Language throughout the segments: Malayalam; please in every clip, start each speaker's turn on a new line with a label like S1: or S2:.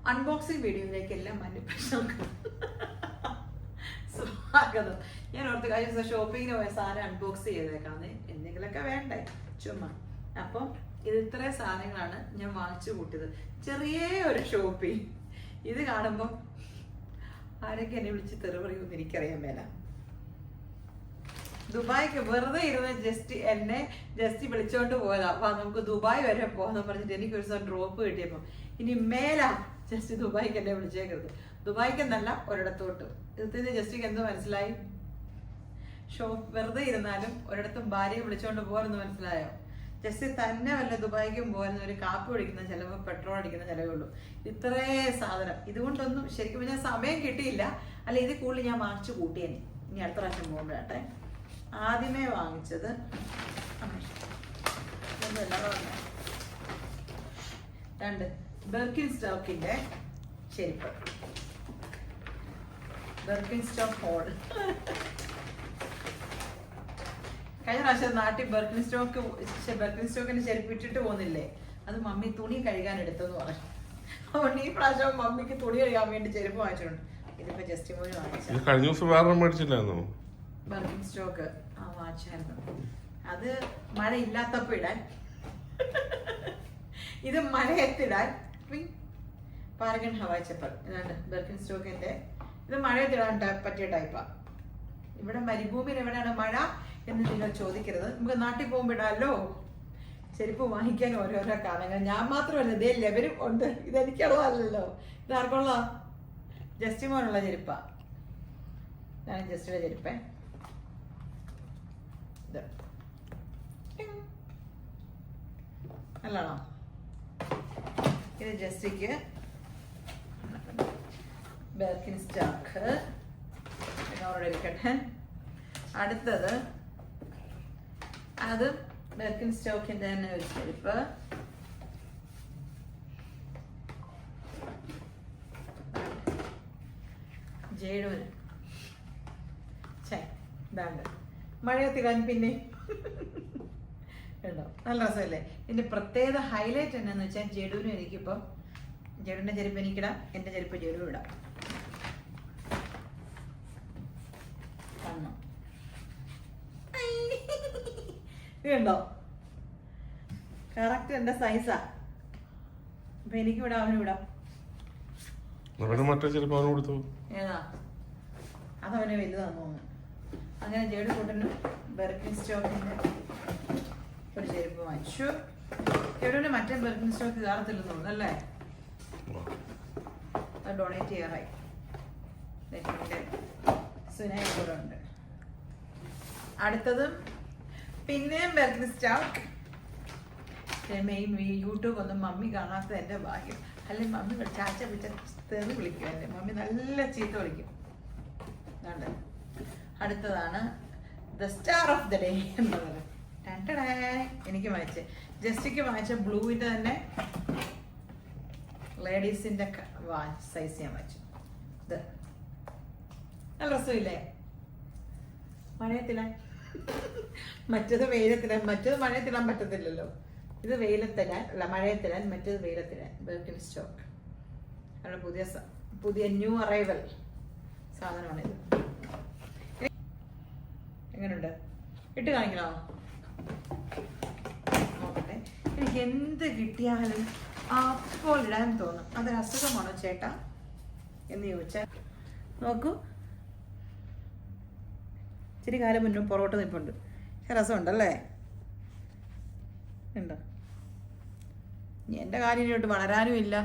S1: അൺബോക്സിംഗ് വീഡിയോയിലേക്ക് എല്ലാം മനുഷ്യർക്ക് സ്വാഗതം. ഞാൻ ഓർത്ത് കഴിഞ്ഞ ദിവസം ഷോപ്പിങ്ങിന് പോയ സാധനം അൺബോക്സ് ചെയ്തേക്കാണ്, എന്തെങ്കിലുമൊക്കെ വേണ്ടേ ചുമ്മാ. അപ്പം ഇത് ഇത്രയും സാധനങ്ങളാണ് ഞാൻ വാങ്ങിച്ചു കൂട്ടിയത്. ചെറിയ ഒരു ഷോപ്പിംഗ്. ഇത് കാണുമ്പോൾ ആരൊക്കെ എന്നെ വിളിച്ച് തെറി പറയുമെന്ന് എനിക്കറിയാൻ മേല. ദുബായിക്ക് വെറുതെ ഇരുന്ന് ജസ്റ്റ് വിളിച്ചോണ്ട് പോയതാ. അപ്പൊ നമുക്ക് ദുബായ് വരെ പോകാന്ന് പറഞ്ഞിട്ട് എനിക്ക് ഒരു ദിവസം ഡ്രോപ്പ് കിട്ടിയപ്പോ ഇനി മേലാ ജസ്റ്റ് ദുബായിക്ക് എന്നെ വിളിച്ചേക്കരുത്. ദുബായിക്ക് എന്നല്ല ഒരിടത്തോട്ട്. ഇതിന് ജസ്റ്റിക്ക് എന്ത് മനസ്സിലായി? വെറുതെ ഇരുന്നാലും ഒരിടത്തും ഭാര്യയെ വിളിച്ചോണ്ട് പോകാമെന്ന് മനസ്സിലായോ? ജസ്റ്റ് തന്നെ വല്ല ദുബായിക്കും പോകാൻ ഒരു കാപ്പി കുടിക്കുന്ന ചിലവ്, പെട്രോൾ അടിക്കുന്ന ചിലവേ ഉള്ളൂ. ഇത്രേ സാധനം ഇതുകൊണ്ടൊന്നും ശരിക്കും പറഞ്ഞാൽ സമയം കിട്ടിയില്ല. അല്ല, ഇത് കൂടുതൽ ഞാൻ വാങ്ങിച്ചു കൂട്ടിയേനെ. ഇനി അടുത്ത പ്രാവശ്യം പോകുമ്പോഴാട്ടെ. ആദ്യമേ വാങ്ങിച്ചത് രണ്ട് ബെർക്കിൻ സ്റ്റോക്കിന്റെ ചെരുപ്പ്. ബെർക്കിൻ സ്റ്റോക്ക് ഹോൾ. കഴിഞ്ഞ പ്രാവശ്യം നാട്ടിൽ ബെർക്കിൻ സ്റ്റോക്കിന്റെ ചെരുപ്പ് ഇട്ടിട്ട് പോകുന്നില്ലേ, അത് മമ്മി തുണി കഴുകാൻ എടുത്തെന്ന് പറഞ്ഞു. അതുകൊണ്ട് ഈ പ്രാവശ്യം മമ്മിക്ക് തുണി കഴുകാൻ വേണ്ടി ചെരുപ്പ് വാങ്ങിച്ചിട്ടുണ്ട്. ഇതിപ്പോ ജസ്റ്റ് പോയി വാങ്ങിച്ചു.
S2: കഴിഞ്ഞ ദിവസം വേറെ മേടിച്ചില്ലായിരുന്നു
S1: ബെർക്കിൻ സ്റ്റോക്ക്. ആ വാങ്ങിച്ചായിരുന്നു. അത് മഴ ഇല്ലാത്തപ്പോ ഇടാൻ, ഇത് മഴയത്തിടാൻ. Paragon Hawaii chappal. ഇതാണ് ബെർക്കിൻ സ്റ്റോക്കിന്റെ. ഇത് മഴയത്തിടാൻ പറ്റിയ ടൈപ്പാ. ഇവിടെ മരുഭൂമിയിൽ എവിടെയാണ് മഴ എന്ന് നിങ്ങൾ ചോദിക്കരുത്. നമുക്ക് നാട്ടിൽ പോകുമ്പോൾ ഇടാമല്ലോ. ചെരുപ്പ് വാങ്ങിക്കാൻ ഓരോരോ കാരണങ്ങൾ. ഞാൻ മാത്രമല്ല, ഇതേ ലെവലും ഉണ്ട്. ഇതെനിക്കുള്ളതല്ലോ. ഇത് ആർക്കുള്ള? ജസ്റ്റ് മോനുള്ള ചെരുപ്പാ. ഞാൻ ജസ്റ്റിയുടെ ചെരുപ്പേ. ഇത് നല്ലതാണോ? ഇത് ജസ്റ്റിക്ക് ബെർക്കിൻ സ്റ്റോക്ക് അവിടെ ഇരിക്കട്ടെ. അടുത്തത് അത് ബെർക്കിൻ സ്റ്റോക്കിന്റെ തന്നെ ഒരു ചെരുപ്പ്. ജേഡുവിന് ഇതാണ്ട് മഴയത്തിടാൻ. പിന്നെ കേട്ടോ, നല്ല രസമല്ലേ? ഇതിന്റെ പ്രത്യേകത ഹൈലൈറ്റ് എന്നാന്ന് വെച്ചാൽ ജഡുവിനും എനിക്കിപ്പോ ജഡുവിന്റെ ചെരുപ്പ് എനിക്കിടാം, എന്റെ ചെരുപ്പ് ജഡു ഇടാം. ഇതുണ്ടോ? കറക്റ്റ് എന്റെ സൈസാ. അപ്പൊ എനിക്കും ഇടാം, അവനും ഇടാം. ഏതാ? അതവന് വലുതാന്ന് തോന്നുന്നു. അങ്ങനെ ജേഡു കൂട്ടനും ബെർക്കിൻ സ്റ്റോക്കിന്റെ ഒരു ചെരുപ്പ് വാങ്ങിച്ചു. ജേഡുവിന് മറ്റേ ബെർക്കിൻ സ്റ്റോക്ക് കാണത്തില്ലെന്ന് തോന്നുന്നു അല്ലേ? അത് ഡൊണേറ്റ് ചെയ്യാറായി. സുനായി കൂടെ ഉണ്ട്. അടുത്തതും പിന്നെയും ബെർക്കിൻ സ്റ്റോക്ക്. യൂട്യൂബ് ഒന്നും മമ്മി കാണാത്തത് എന്റെ ഭാഗ്യം. അല്ലെങ്കിൽ മമ്മി ചാച്ച തെറി വിളിക്കും. എന്റെ മമ്മി നല്ല ചീത്ത വിളിക്കും. അടുത്തതാണ് the star of the day എന്നത്. എനിക്ക് വാങ്ങിച്ച ജസ്റ്റിക്ക് വാങ്ങിച്ച ബ്ലൂവിന്റെ തന്നെ ലേഡീസിന്റെ സൈസ് ഞാൻ വാങ്ങിച്ചു. ഇത് നല്ല രസമില്ലേ? മഴയത്തിടാൻ. മറ്റത് വെയിലത്തിടാൻ. മറ്റത് മഴയത്തിടാൻ പറ്റത്തില്ലല്ലോ. ഇത് വെയിലത്തിടാൻ അല്ല, മഴയത്തിടാൻ. മറ്റത് വെയിലത്തിടാൻ. ബെർക്കിൻ സ്റ്റോക്ക് അവിടെ പുതിയ ന്യൂ അറൈവൽ സാധനമാണിത്. എങ്ങനെയുണ്ട്? ഇട്ട് കാണിക്കണോ? നോക്കട്ടെ. എനിക്ക് എന്ത് കിട്ടിയാലും അപ്പോൾ ഇടാൻ തോന്നും. അതൊരു അസുഖമാണോ ചേട്ടാ എന്ന് ചോദിച്ചാൽ നോക്കൂ. ഇച്ചിരി കാലം മുന്നും പുറകോട്ട് നിൽപ്പുണ്ട്. രസമുണ്ടല്ലേ? ഉണ്ടോ? എൻ്റെ കാര്യം ഇങ്ങോട്ട് വളരാനും ഇല്ല.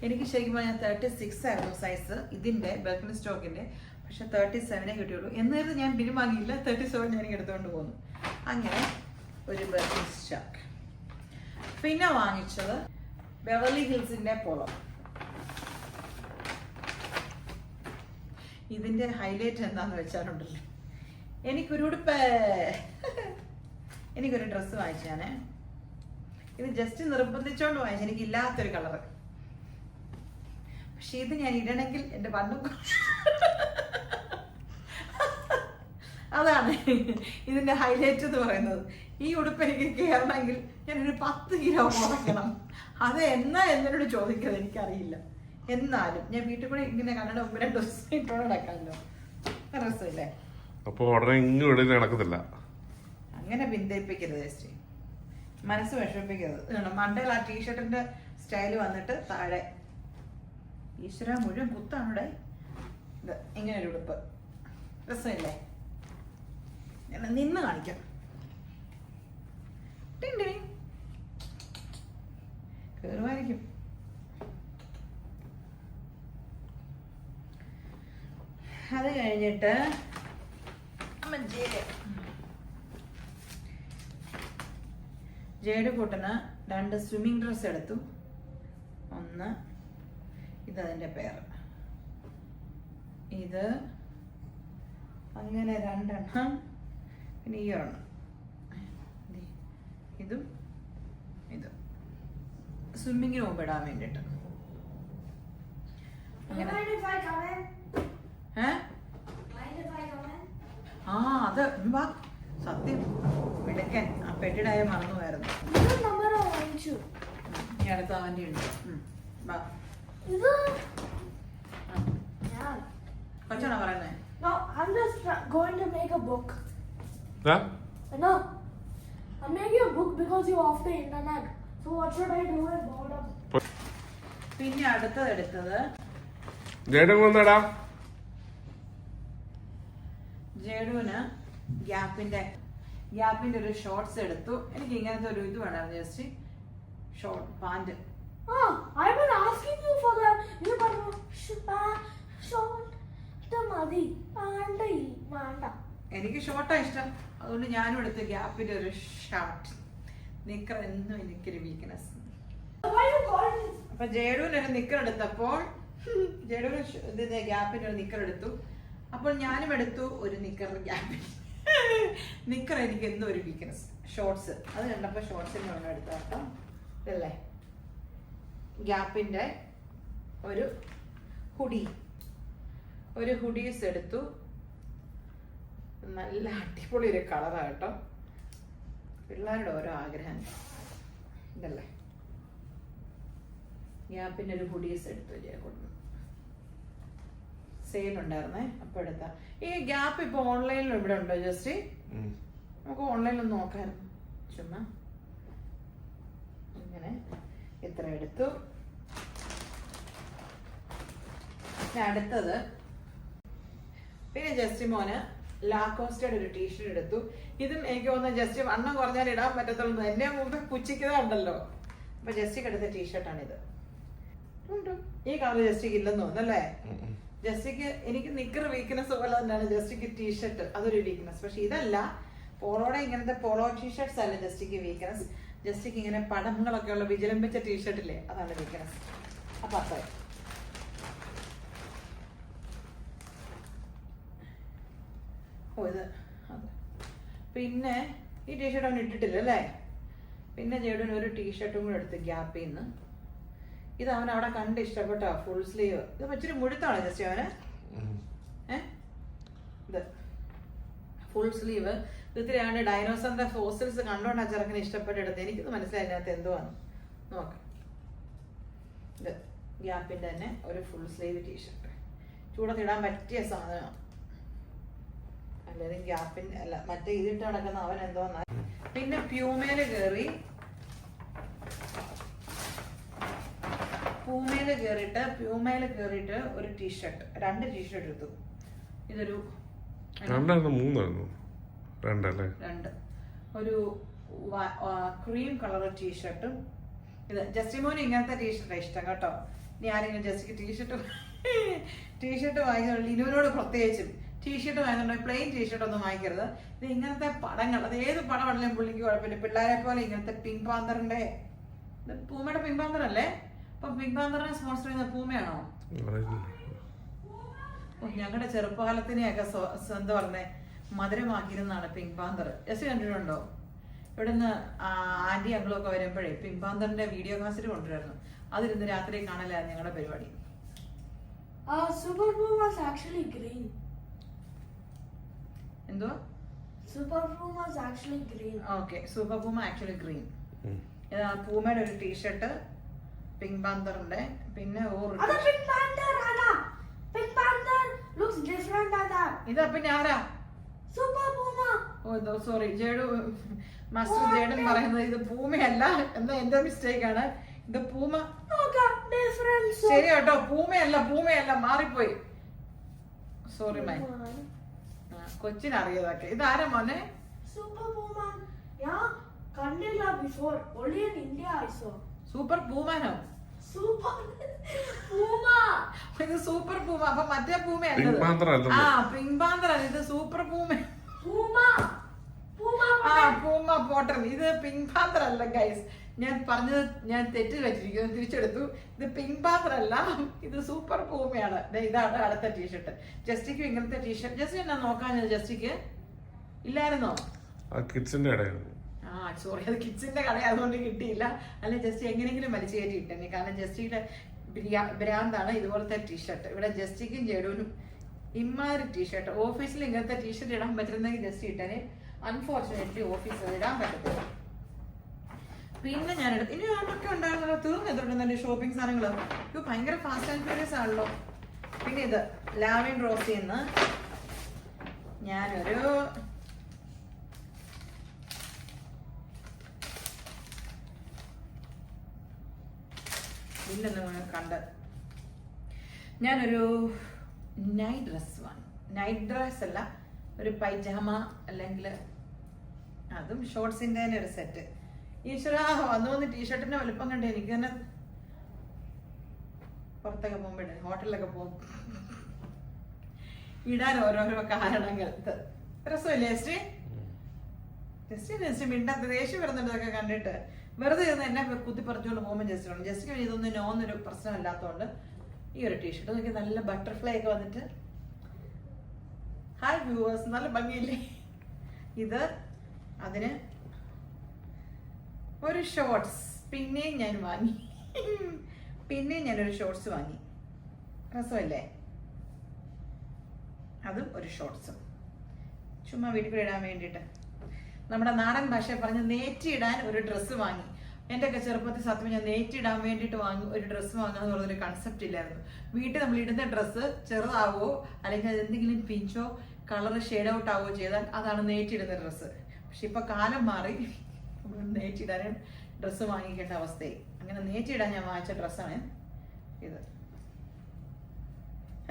S1: എനിക്ക് ശരിക്കും പറഞ്ഞാൽ 36 ആയിരുന്നു സൈസ് ഇതിൻ്റെ ബെർക്കിൻ സ്റ്റോക്കിൻ്റെ. പക്ഷെ 37 കിട്ടിയുള്ളൂ. എന്നായിരുന്നു ഞാൻ പിൻവാങ്ങിയില്ല. 37 ഞാൻ എടുത്തുകൊണ്ട് പോന്നു. അങ്ങനെ ഒരു ബെർക്കിൻ സ്റ്റോക്ക്. പിന്നെ വാങ്ങിച്ചത് ബെവർലി ഹിൽസിന്റെ പോളോ. ഇതിന്റെ ഹൈലൈറ്റ് എന്താന്ന് വെച്ചാലുണ്ടല്ലോ, എനിക്കൊരു ഡ്രസ്സ് വാങ്ങിച്ചാണ്. ഇത് ജസ്റ്റ് നിർബന്ധിച്ചോണ്ട് വാങ്ങിച്ചു. എനിക്കില്ലാത്തൊരു കളറ്. പക്ഷെ ഇത് ഞാൻ ഇടണമെങ്കിൽ എന്റെ വണ്ണം അതാണ് ഇതിന്റെ ഹൈലൈറ്റ് എന്ന് പറയുന്നത്. ഈ ഉടുപ്പ് എനിക്ക് കയറണമെങ്കിൽ ഞാനൊരു 10 കിലോ കുറയ്ക്കണം. അത് എന്നാ എന്നോട് ചോദിക്കുന്നത് എനിക്കറിയില്ല. എന്നാലും ഞാൻ വീട്ടിൽ കൂടെ ഇങ്ങനെ കണ്ണട 1-2 ദിവസം ഇട്ടോടെ നടക്കാമല്ലോ. രസമില്ലേ?
S2: അപ്പൊ ഉടനെ ഇങ്ങോട്ട് നടക്കത്തില്ല.
S1: അങ്ങനെ പിന്തിരിപ്പിക്കരുത് ചേച്ചി, മനസ്സ് വിഷമിപ്പിക്കരുത്. മണ്ടയിൽ ആ ടീഷർട്ടിന്റെ സ്റ്റൈല് വന്നിട്ട് താഴെ ഈശ്വര മുഴുവൻ കുത്താണിവിടെ. ഇത് ഇങ്ങനെ ഒരു ഉടുപ്പ് രസമില്ലേ? ഞാൻ നിന്ന് കാണിക്കാം. കേറുമായിരിക്കും. അത് കഴിഞ്ഞിട്ട് ജേഡ് കൂട്ടന് 2 സ്വിമ്മിങ് ഡ്രസ് എടുത്തു. ഒന്ന് ഇതതിൻ്റെ പേര്, ഇത് അങ്ങനെ 2 എണ്ണം. പിന്നെ ഈ ഒരെണ്ണം, ഇതും ഇതും സ്വിമ്മിങ്ങിന് മുമ്പ് ഇടാൻ വേണ്ടിട്ട്. ആ അത് വാ, സത്യം മിടുക്കൻ. ആ പെട്ടിടായ മറന്നുമായിരുന്നു. ഈ അടുത്ത അവൻ്റെ ഉണ്ട്. കൊച്ചാണോ പറയുന്നേ?
S3: No, I'm just going to make a book.
S2: Huh?
S3: No, I'm making a book because you're off the internet. So what should I do with boredom?
S1: പിന്നെ അടുത്തത് എടുത്തത് ജേഡുവിന് ഗ്യാപ്പിന്റെ ഒരു ഷോർട്സ് എടുത്തു. എനിക്ക് ഇങ്ങനത്തെ ഒരു ഇത് വേണം, just short pant.
S3: I've been asking you for that. You got short.
S1: എനിക്ക് ഷോർട്ടാ ഇഷ്ടം, അതുകൊണ്ട് ഞാനും എടുത്ത് ഗ്യാപ്പിന്റെ ഒരു ഷർട്ട്. നിക്കർ എന്നും എനിക്കൊരു വീക്ക്നെസ്. അപ്പൊ ജേഡുവിന് ഒരു നിക്കർ എടുത്തപ്പോൾ ജേഡുവിന് ഗ്യാപ്പിന്റെ ഒരു നിക്കർ എടുത്തു. അപ്പോൾ ഞാനും എടുത്തു ഒരു നിക്കർ ഗ്യാപ്പിൽ. നിക്കർ എനിക്ക് എന്തോ ഒരു വീക്ക്നെസ്. ഷോർട്സ് അത് കണ്ടപ്പോ ഷോർട്സിന് ഒന്നും എടുത്ത കേട്ടോ. ഇതല്ലേ ഗ്യാപ്പിന്റെ ഒരു ഹുഡീസ് എടുത്ു. നല്ല അടിപൊളി ഒരു കളറാ കേട്ടോ. പിള്ളേരുടെ ഓരോ ആഗ്രഹം. ഇതല്ലേ ഗ്യാപ്പിന്റെ ഒരു ഹുഡീസ് എടുത്തു. സെയിൽ ഉണ്ടായിരുന്നേ, അപ്പൊ എടുത്ത. ഈ ഗ്യാപ്പ് ഇപ്പൊ ഓൺലൈനിൽ ഇവിടെ ഉണ്ടോ ജസ്റ്റ്? നമുക്ക് ഓൺലൈനിൽ ഒന്ന് നോക്കായിരുന്നു ചുമ്മാ. ഇങ്ങനെ ഇത്ര എടുത്തു. അടുത്തത് പിന്നെ ജസ്റ്റിമോന് ലാക്കോസ്റ്റയുടെ ഒരു ടീഷർട്ട് എടുത്തു. ഇതും എനിക്ക് തോന്നുന്നു ജസ്റ്റ് വണ്ണം കുറഞ്ഞാൽ ഇടാൻ പറ്റത്തുള്ളൂ. എന്നെ മുമ്പ് പുച്ഛിക്കുന്നതുണ്ടല്ലോ. അപ്പൊ ജസ്റ്റിക്ക് എടുത്ത ടീഷർട്ടാണിത്. ഈ കളർ ജസ്റ്റിക്ക് ഇല്ലെന്ന് തോന്നുന്നല്ലേ? ജസ്റ്റിക്ക് എനിക്ക് നിക്കർ വീക്ക്നെസ് പോലെ തന്നെയാണ് ജസ്റ്റിക്ക് ടീഷർട്ട്, അതൊരു വീക്ക്നെസ്. പക്ഷെ ഇതല്ല, പോളോടെ ഇങ്ങനത്തെ പോളോ ടീഷർട്ട്സ് അല്ല ജസ്റ്റിക്ക് വീക്ക്നെസ്. ജസ്റ്റിക്ക് ഇങ്ങനെ പടങ്ങളൊക്കെ ഉള്ള വിജലംബിച്ച ടീഷർട്ടില്ലേ, അതാണ് വീക്ക്നെസ്. അപ്പൊ അത്ര ഇത് അത്. പിന്നെ ഈ ടീഷർട്ട് അവൻ ഇട്ടിട്ടില്ല അല്ലേ? പിന്നെ ജേഡുവിന് ഒരു ടീഷർട്ടും കൂടെ എടുത്ത് ഗ്യാപ്പിൽ നിന്ന്. ഇത് അവൻ അവിടെ കണ്ട് ഇഷ്ടപ്പെട്ടോ, ഫുൾ സ്ലീവ്. ഇത് ഇച്ചിരി മുഴുത്താണ് ജസ്റ്റ് അവന്. ഇത് ഫുൾ സ്ലീവ്. ഇത്തിരിയാണ് ഡൈനോസറിന്റെ ഫോസിൽസ് കണ്ടോണ്ടാ ചെറുക്കന് ഇഷ്ടപ്പെട്ടെടുത്ത്. എനിക്കിത് മനസ്സിലായില്ലാത്ത എന്തുവാന്ന് നോക്കാം. ഇത് ഗ്യാപ്പിന്റെ തന്നെ ഒരു ഫുൾ സ്ലീവ് ടീഷർട്ട്. ചൂടത്തിടാൻ പറ്റിയ സാധനമാണ്. അല്ലെങ്കിൽ ഗ്യാപ്പിന്റെ അല്ല, മറ്റേ ഇതിട്ട് നടക്കുന്ന അവൻ എന്തോന്നാ. പിന്നെ പ്യൂമേല് കേറിയിട്ട് ഒരു ടീഷർട്ട്, 2 ടീഷർട്ട് എടുത്തു. ഇതൊരു 2 ഒരു ക്രീം കളർ ടീഷർട്ടും. ഇത് ജസ്റ്റിമോന് ഇങ്ങനത്തെ ടീഷർട്ടാണ് ഇഷ്ടം കേട്ടോ. ഇനി ആരെങ്കിലും ജസ്റ്റിക്ക് ടീഷർട്ട് വാങ്ങിക്കുന്നുണ്ട്, ലിനുവിനോട് പ്രത്യേകിച്ചും ടീഷർട്ട് വാങ്ങുന്നുണ്ട്. പ്ലെയിൻ ടീഷർട്ട് ഒന്നും വാങ്ങിക്കരുത്. ഇത് ഇങ്ങനത്തെ പടങ്ങൾ, അത് ഏത് പടമാണെങ്കിലും പുള്ളിക്ക് കുഴപ്പമില്ല. പിള്ളേരെ പോലെ ഇങ്ങനത്തെ പിങ്ക് പാന്തറിന്റെ, ഇത് പൂമയുടെ പിങ്ക് പാന്തർ അല്ലേ? അപ്പൊ പിങ്ക് പാന്തറിനെ സ്പോൺസർ ചെയ്യുന്ന പൂമയാണോ? ഞങ്ങളുടെ ചെറുപ്പകാലത്തിനെയൊക്കെ എന്താ പറഞ്ഞേ മധുരമാക്കിയിരുന്നാണ് പിങ്ക് പാന്തർ. ജസ്റ്റ് കണ്ടിട്ടുണ്ടോ? ഇവിടുന്ന് ആന്റി അങ്കിളൊക്കെ വരുമ്പോഴേ പിങ്ക് പാന്തറിന്റെ വീഡിയോ കാസറ്റ് കൊണ്ടുവരുന്നു. അതിരുന്ന് രാത്രി കാണലായിരുന്നു ഞങ്ങളുടെ പരിപാടി.
S3: Super Bowl was actually green.
S1: എന്തുവാ?
S3: Super Puma is actually green.
S1: Okay super Puma actually green.
S2: ഉം.
S1: പൂമയുടെ ഒരു ടീഷർട്ട് പിങ്ക് പാന്തറിന്റെ, പിന്നെ
S3: Ada Pink Panther, Anna. Pink Panther looks different than that.
S1: ഇതാ പിന്നെ ആരാ?
S3: Super Puma.
S1: ഓ സോറി, ജേഡു മാസ്റ്റർ ജേഡൻ പറയുന്നത് ഇത് പൂമയല്ല എന്നാ എന്റെ മിസ്റ്റേക്ക് ആണ്. ഇത് പൂമ
S3: Okay, different.
S1: ശരി കേട്ടോ, പൂമയല്ല മാറിപ്പോയി. Sorry my. കൊച്ചിനറിയതൊക്കെ. ഇതാരാ മോനെ?
S3: Super Puma. Yeah, Kandila before. Only in India I saw.
S1: Super പൂമാനോ?
S3: Super Puma.
S1: ഇത് സൂപ്പർ പൂമ. അപ്പൊ മറ്റേ
S2: Pink
S1: പൂമയല്ലത്.
S2: Panther അല്ലല്ലോ.
S1: ആ പിങ്ക് പാന്തർ അല്ല, ഇത് സൂപ്പർ പൂമ.
S3: Puma. Puma.
S1: ആ പൂമ പോട്ടൻ. ഇത് പിങ്ക് പാന്തർ അല്ല ഗൈസ്. ഞാൻ പറഞ്ഞത് ഞാൻ തെറ്റിൽ വെച്ചിരിക്കുന്നു, തിരിച്ചെടുത്തു. ഇത് പിങ്ക് പാന്തർ അല്ല, ഇത് സൂപ്പർ പൂമയാണ്. ഇതാണ് അടുത്ത ടീഷർട്ട്. ജസ്റ്റിക്ക് ഇങ്ങനത്തെ ടീഷർട്ട് ജസ്റ്റ് എന്നാ നോക്കാഞ്ഞത്? ജസ്റ്റിക്ക് ഇല്ലായിരുന്നോ?
S2: ആ കിഡ്സിന്റെ ഇടയായിരുന്നു.
S1: ആ സോറി, അത് കിഡ്സിന്റെ കടയായതുകൊണ്ട് കിട്ടിയില്ല. അല്ലെ ജസ്റ്റ് എങ്ങനെയെങ്കിലും വലിച്ചു കയറ്റി ഇട്ടെന്നെ. കാരണം ജസ്റ്റിയുടെ ഭ്രാന്താണ് ഇതുപോലത്തെ ടീഷർട്ട്. ഇവിടെ ജസ്റ്റിക്കും ജഡുവിനും ഇമാതിരി ടീഷർട്ട്. ഓഫീസിൽ ഇങ്ങനത്തെ ടീഷർട്ട് ഇടാൻ പറ്റുന്നെങ്കിൽ ജസ്റ്റ് ഇട്ടേനെ. അൺഫോർച്ചുനേറ്റ്ലി ഓഫീസിൽ ഇടാൻ പറ്റത്തില്ല. പിന്നെ ഞാൻ ഇനി ഒക്കെ ഉണ്ടായിരുന്നല്ലോ, തീർന്നെടുത്തിട്ടുണ്ട് എന്റെ ഷോപ്പിംഗ് സാധനങ്ങള്. ഇത് ഭയങ്കര ഫാസ്റ്റ് ആൻഡ് ഫ്യൂരിയസ് ആണല്ലോ. പിന്നെ ഇത് ലാവിൻ റോസിന്ന് ഞാനൊരു ഇല്ലെന്ന് കണ്ട് ഞാനൊരു നൈറ്റ് ഡ്രസ് വാങ്ങി. നൈറ്റ് ഡ്രസ് അല്ല, ഒരു പൈജാമ അല്ലെങ്കിൽ അതും ഷോർട്സിന്റെ തന്നെ ഒരു സെറ്റ്. ഈശ്വര വന്ന് ടീഷർട്ടിന്റെ വലുപ്പം കണ്ട് എനിക്ക് തന്നെ പുറത്തൊക്കെ പോകുമ്പോഴേ ഹോട്ടലിലൊക്കെ പോകും ഇടാൻ ഓരോരോ കാരണങ്ങൾ. രസമില്ലേ ജസ്റ്റ് മിണ്ടാത്ത ദേഷ്യം വരുന്നുണ്ടതൊക്കെ കണ്ടിട്ട് വെറുതെ ഇരുന്ന് എന്നെ കുത്തിപ്പറിച്ചുകൊണ്ട് പോകുമ്പോൾ ജസ്റ്റ് ഇതൊന്നും നോന്നൊരു പ്രശ്നമില്ലാത്തതുകൊണ്ട് ഈ ഒരു ടീഷർട്ട് നോക്കി നല്ല ബട്ടർഫ്ലൈ ഒക്കെ വന്നിട്ട്. ഹായ് വ്യൂവേഴ്സ്, നല്ല ഭംഗിയില്ലേ? ഇത് അതിന് ഒരു ഷോർട്സ് പിന്നെയും ഞാൻ വാങ്ങി. പിന്നെയും ഞാനൊരു ഷോർട്സ് വാങ്ങി. രസമല്ലേ? അതും ഒരു ഷോർട്സും ചുമ്മാ വീട്ടിൽ കൂടെ ഇടാൻ വേണ്ടിയിട്ട്. നമ്മുടെ നാടൻ ഭാഷ പറഞ്ഞ് നേറ്റിയിടാൻ ഒരു ഡ്രസ്സ് വാങ്ങി. എൻ്റെ ഒക്കെ ചെറുപ്പത്തിൽ സത്യം ഞാൻ നേറ്റിയിടാൻ വേണ്ടിയിട്ട് ഒരു ഡ്രസ്സ് വാങ്ങുക എന്ന് പറഞ്ഞൊരു കൺസെപ്റ്റ് ഇല്ലായിരുന്നു. വീട്ടിൽ നമ്മൾ ഇടുന്ന ഡ്രസ്സ് ചെറുതാവോ അല്ലെങ്കിൽ എന്തെങ്കിലും പിഞ്ചോ കളറ് ഷെയ്ഡ് ഔട്ട് ആവുകയോ ചെയ്താൽ അതാണ് നേറ്റിയിടുന്ന ഡ്രസ്സ്. പക്ഷെ ഇപ്പൊ കാലം മാറി, നേറ്റിയിടാനും ഡ്രസ്സ് വാങ്ങിക്കേണ്ട അവസ്ഥയായി. അങ്ങനെ നേറ്റിയിടാൻ ഞാൻ വാങ്ങിച്ച ഡ്രസ്സാണ് ഇത്.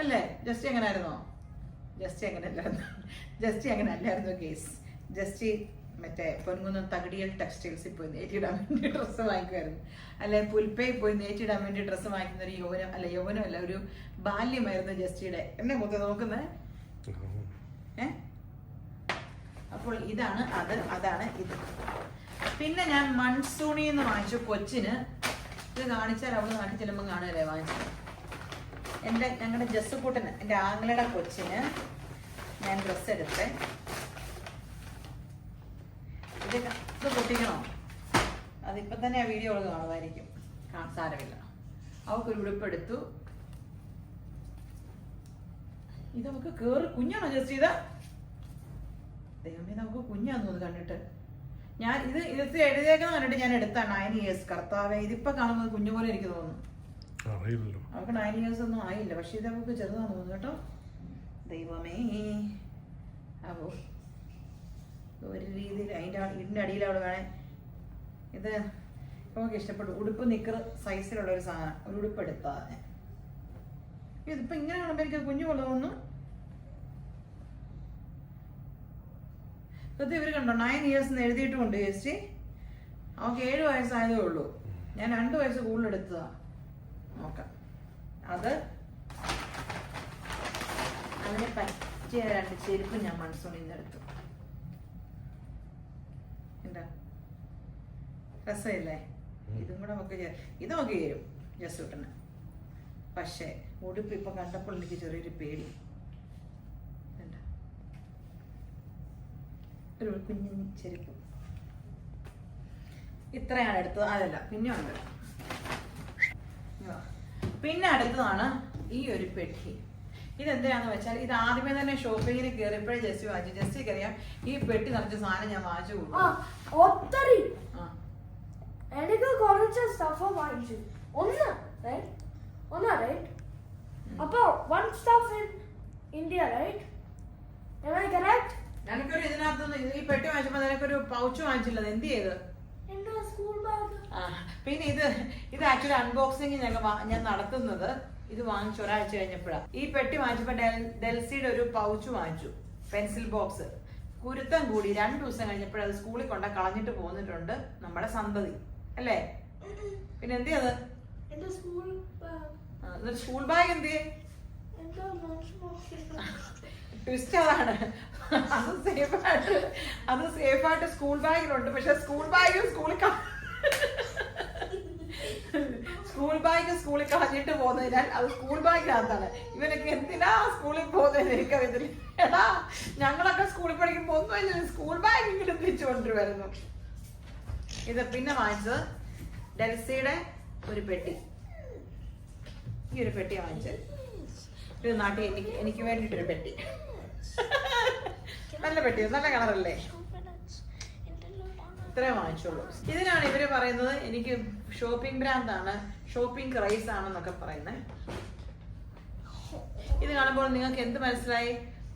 S1: അല്ലേ? ജസ്റ്റ് എങ്ങനെ ആയിരുന്നോ? ജസ്റ്റ് അങ്ങനെ അല്ലായിരുന്നു കേസ്. ജസ്റ്റ് മറ്റേ പൊൻകുന്നം തകടിയൽ ടെക്സ്റ്റൈൽസിൽ പോയി നേറ്റിയിടാൻ വേണ്ടി ഡ്രസ്സ് വാങ്ങിക്കുമായിരുന്നു. അല്ലെ പുൽപ്പയിൽ പോയി നേറ്റിയിടാൻ വേണ്ടി ഡ്രസ്സ് വാങ്ങിക്കുന്ന ഒരു യൗവനം അല്ല, ഒരു ബാല്യമായിരുന്നു ജസ്റ്റിയുടെ. എന്നെ മൊത്തം നോക്കുന്നത്. അപ്പോൾ ഇതാണ് അതാണ് ഇത്. പിന്നെ ഞാൻ മൺസൂണി എന്ന് വാങ്ങിച്ചു കൊച്ചിന്. ഇത് കാണിച്ചാൽ അവിടെ നാട്ടിൽ ചെല്ലുമ്പോൾ കാണുകയല്ലേ വാങ്ങിച്ചത്. ഞങ്ങളുടെ ജസ്സുകൂട്ടന്, എൻ്റെ ആങ്ങളുടെ കൊച്ചിന് ഞാൻ ഡ്രസ്സ് എടുത്തേ. ഇത് പൊട്ടിക്കണോ? അതിപ്പോ തന്നെ ആ വീഡിയോ കാണുമായിരിക്കും. സാരമില്ല. അവൾക്കൊരു ഉടുപ്പെടുത്തു. ഇത് നമുക്ക് കുഞ്ഞാണോ ജസ്റ്റ് ചെയ്ത? ദൈവമേ, നമുക്ക് കുഞ്ഞാന്ന് തോന്നുന്നു കണ്ടിട്ട്. ഞാൻ ഇത് എഴുതിയേക്കെന്ന് കണ്ടിട്ട് ഞാൻ എടുത്താണ് 9 years. കർത്താവേ, ഇതിപ്പോ കാണുന്നത് കുഞ്ഞു പോലെ എനിക്ക് തോന്നുന്നു. അവർക്ക് 9 years ഒന്നും ആയില്ല, പക്ഷെ ഇത് നമുക്ക് ചെറുതാന്ന് തോന്നുന്നു കേട്ടോ. ദൈവമേ, അപ്പോ ഒരു രീതിയിൽ ഇതിന്റെ അടിയിൽ അവിടെ വേണേ. ഇത് നമുക്ക് ഇഷ്ടപ്പെട്ടു. ഉടുപ്പ് നിക്കർ സൈസിലുള്ള ഒരു സാധനം, ഒരു ഉടുപ്പ് എടുത്താ. ഇതിപ്പോ ഇങ്ങനെ കാണുമ്പോ എനിക്ക് കുഞ്ഞു പോലെ തോന്നുന്നു. ഇത് ഇവര് കണ്ടോ 9 years എന്ന് എഴുതിയിട്ടുമുണ്ട് ചേച്ചി. അവർക്ക് 7 വയസ്സായതേ ഉള്ളൂ. ഞാൻ 2 വയസ്സ് കൂടുതൽ എടുത്തതാ. നോക്കാം. അതിനെ പറ്റിയ 2 ചെരുപ്പ് ഞാൻ മൺസൂണിൽ നിന്ന് എടുത്തു. എന്താ രസമില്ലേ? ഇതും കൂടെ നമുക്ക് ഇത് നമുക്ക് ചേരും ജസ്സൂട്ടന്. പക്ഷേ ഉടുപ്പ് ഇപ്പൊ കണ്ടപ്പോൾ എനിക്ക് ചെറിയൊരു പേടി. ഒരു കുഞ്ഞു ചെരുപ്പ്. ഇത്രയാണ് എടുത്തത്. അതല്ല, പിന്നെ ഉണ്ട്. പിന്നെ അടുത്തതാണ് ഈ ഒരു പെട്ടി. ഇതെന്തിനാന്ന് വെച്ചാൽ ഇത് ആദ്യമേ തന്നെ ഷോപ്പിങ്ങിന് കയറിയപ്പോഴേ ജസ്റ്റ് വാങ്ങിച്ചു. ജസ്റ്റ് അറിയാം ഈ പെട്ടി നിറച്ച സാധനം ഞാൻ വാങ്ങിച്ചു കൊടുക്കും.
S3: ഒത്തിരി എനിക്ക് കുറച്ച് സ്റ്റഫ് വാങ്ങിച്ചു. ഒന്ന് റൈറ്റ് അപ്പൊ one stuff in India right correct.
S1: എനിക്കൊരു ഇതിനകത്തുനിന്ന് ഈ പെട്ടി വാങ്ങിച്ചപ്പോ നിനക്കൊരു പൗച്ച് വാങ്ങിച്ചില്ല, എന്ത് ചെയ്ത്?
S3: എന്റെ സ്കൂൾ ബാഗ്.
S1: പിന്നെ ഇത് ആക്ച്വലി അൺബോക്സിങ് ഞാൻ നടത്തുന്നത് ഇത് വാങ്ങിച്ചു ഒരാഴ്ച കഴിഞ്ഞപ്പോഴാണ്. ഈ പെട്ടി വാങ്ങിച്ചപ്പോ ഡെൽസിയുടെ ഒരു പൗച്ച് വാങ്ങിച്ചു, പെൻസിൽ ബോക്സ്. കുരുത്തം കൂടി 2 ദിവസം കഴിഞ്ഞപ്പോഴത് അത് സ്കൂളിൽ കൊണ്ട കളഞ്ഞിട്ട് പോന്നിട്ടുണ്ട് നമ്മുടെ സന്തതി അല്ലേ? പിന്നെ എന്ത് ചെയ്ത്?
S3: എന്റെ സ്കൂൾ ബാഗ്.
S1: സ്കൂൾ ബാഗ് എന്ത്? ട്വിസ്റ്റ് അതാണ്. അത് സേഫായിട്ട് സ്കൂൾ ബാഗിലുണ്ട്. പക്ഷെ സ്കൂൾ ബാഗ് സ്കൂളിൽ കളഞ്ഞിട്ട് പോകുന്നതിനാൽ അത് സ്കൂൾ ബാഗിനകത്താണ്. ഇവനൊക്കെ എന്തിനാ സ്കൂളിൽ പോകുന്നത് എനിക്കറിയത്തില്ല. എടാ ഞങ്ങളൊക്കെ സ്കൂളിൽ പഠിക്കുമ്പോ ഒന്നുമില്ല, സ്കൂൾ ബാഗ് ഇങ്ങനെ തിരിച്ചു കൊണ്ടുവരുന്നു. ഇത് പിന്നെ വാങ്ങിച്ചത് ഡെൽസിയുടെ ഒരു പെട്ടി. ഈ ഒരു പെട്ടി വാങ്ങിച്ചത് ഇത് നാട്ടിൽ എനിക്ക് വേണ്ടിയിട്ടൊരു പെട്ടി. നല്ല പെട്ടി, നല്ല കളറല്ലേ? ഇത്രേ വാങ്ങിച്ചോളൂ. ഇതിനാണ് ഇവര് പറയുന്നത് എനിക്ക് ഷോപ്പിംഗ് ഭ്രാന്താണ്, ഷോപ്പിംഗ് ക്രൈസ് ആണെന്നൊക്കെ പറയുന്നത്. ഇത് കാണുമ്പോൾ നിങ്ങൾക്ക് എന്ത് മനസ്സിലായി?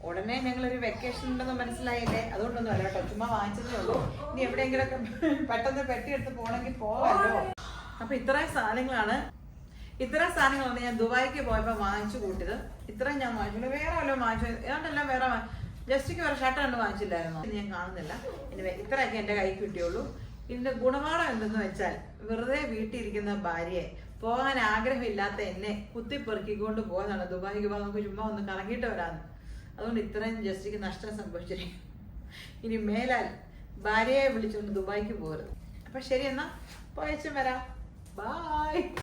S1: ഉടനെ ഞങ്ങളൊരു വെക്കേഷൻ ഉണ്ടെന്ന് മനസ്സിലായില്ലേ? അതുകൊണ്ടൊന്നും അല്ല കേട്ടോ, ചുമ്മാ വാങ്ങിച്ചതേ ഉള്ളൂ. ഇനി എവിടെയെങ്കിലൊക്കെ പെട്ടെന്ന് പെട്ടി എടുത്ത് പോകണമെങ്കിൽ പോകാമല്ലോ. അപ്പൊ ഇത്രയും സാധനങ്ങളാണ് ഞാൻ ദുബായിക്ക് പോയപ്പോ വാങ്ങിച്ചു കൂട്ടിയത്. ഇത്രയും ഞാൻ വാങ്ങിച്ചു. വേറെ വല്ലതും വാങ്ങിച്ചു ഏതാണ്ടെല്ലാം വേറെ ജസ്റ്റിക്ക് വേറെ ഷർട്ട് കണ്ട് വാങ്ങിച്ചില്ലായിരുന്നു, ഞാൻ കാണുന്നില്ല. ഇനി ഇത്രയൊക്കെ എന്റെ കൈക്ക് കിട്ടിയുള്ളൂ. ഇതിന്റെ ഗുണപാഠം എന്തെന്ന് വെച്ചാൽ വെറുതെ വീട്ടിലിരിക്കുന്ന ഭാര്യയെ, പോകാൻ ആഗ്രഹമില്ലാത്ത എന്നെ കുത്തിപ്പെറുക്കിക്കൊണ്ട് പോകുന്നതാണ് ദുബായിക്ക് പോകാൻ. നമുക്ക് ചുമ്മാ ഒന്ന് കറങ്ങിയിട്ട് വരാന്ന്. അതുകൊണ്ട് ഇത്രയും ജസ്റ്റിക്ക് നഷ്ടം സംഭവിച്ചിരിക്കും. ഇനി മേലാൽ ഭാര്യയെ വിളിച്ചുകൊണ്ട് ദുബായിക്ക് പോകരുത്. അപ്പൊ ശരി, എന്നാ പോയച്ചും വരാം. ബൈ.